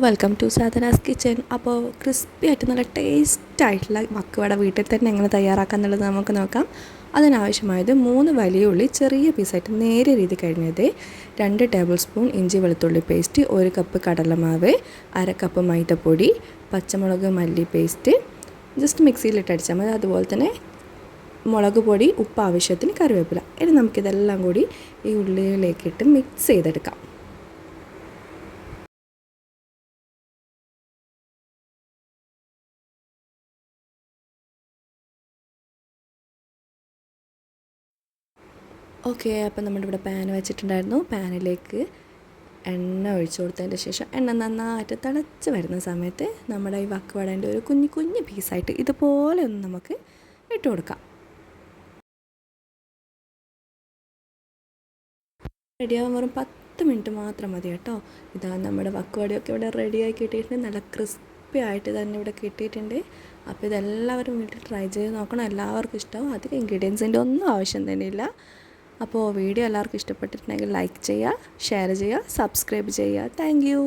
Welcome to Sadhana's kitchen. അപ്പോൾ crispy ആയിട്ട് നല്ല ടേസ്റ്റായിട്ടുള്ള മക്കുവട വീട്ടിൽ തന്നെ എങ്ങനെ തയ്യാറാക്കാം എന്നുള്ളത് നമുക്ക് നോക്കാം. അതിനാവശ്യമായത് 3 വലിയ ഉള്ളി ചെറിയ പീസായിട്ട് നേരിയ രീതി കഴിഞ്ഞത്, 2 ടേബിൾ സ്പൂൺ ഇഞ്ചി വെളുത്തുള്ളി പേസ്റ്റ്, 1 കപ്പ് കടലമാവ്, 1/2 കപ്പ് മൈദപ്പൊടി, പച്ചമുളക് മല്ലി പേസ്റ്റ് ജസ്റ്റ് മിക്സിയിലിട്ട് അടിച്ചാൽ മതി. അതുപോലെ തന്നെ മുളക് പൊടി, ഉപ്പ് ആവശ്യത്തിന്, കറിവേപ്പില. ഇനി നമുക്കിതെല്ലാം കൂടി ഈ ഉള്ളിയിലേക്കിട്ട് മിക്സ് ചെയ്തെടുക്കാം. ഓക്കെ, അപ്പം നമ്മളിവിടെ പാൻ വെച്ചിട്ടുണ്ടായിരുന്നു. പാനിലേക്ക് എണ്ണ ഒഴിച്ചു കൊടുത്തതിൻ്റെ ശേഷം എണ്ണ നന്നായിട്ട് തിളച്ച് വരുന്ന സമയത്ത് നമ്മുടെ ഈ വക്കുവടേൻ്റെ ഒരു കുഞ്ഞു കുഞ്ഞു പീസായിട്ട് ഇതുപോലെ ഒന്ന് നമുക്ക് ഇട്ട് കൊടുക്കാം. റെഡിയാവാൻ വെറും 10 മിനിറ്റ് മാത്രം മതി കേട്ടോ. ഇതാ നമ്മുടെ വക്കുവടയൊക്കെ ഇവിടെ റെഡിയായി കിട്ടിയിട്ടുണ്ട്. നല്ല ക്രിസ്പി ആയിട്ട് തന്നെ ഇവിടെ കിട്ടിയിട്ടുണ്ട്. അപ്പോൾ ഇതെല്ലാവരും വീട്ടിൽ ട്രൈ ചെയ്ത് നോക്കണം. എല്ലാവർക്കും ഇഷ്ടമാവും. അധികം ഇൻഗ്രീഡിയൻസിൻ്റെ ഒന്നും ആവശ്യം തന്നെയില്ല. അപ്പോൾ വീഡിയോ എല്ലാവർക്കും ഇഷ്ടപ്പെട്ടിട്ടുണ്ടെങ്കിൽ ലൈക്ക് ചെയ്യുക, ഷെയർ ചെയ്യുക, സബ്സ്ക്രൈബ് ചെയ്യുക. Thank you.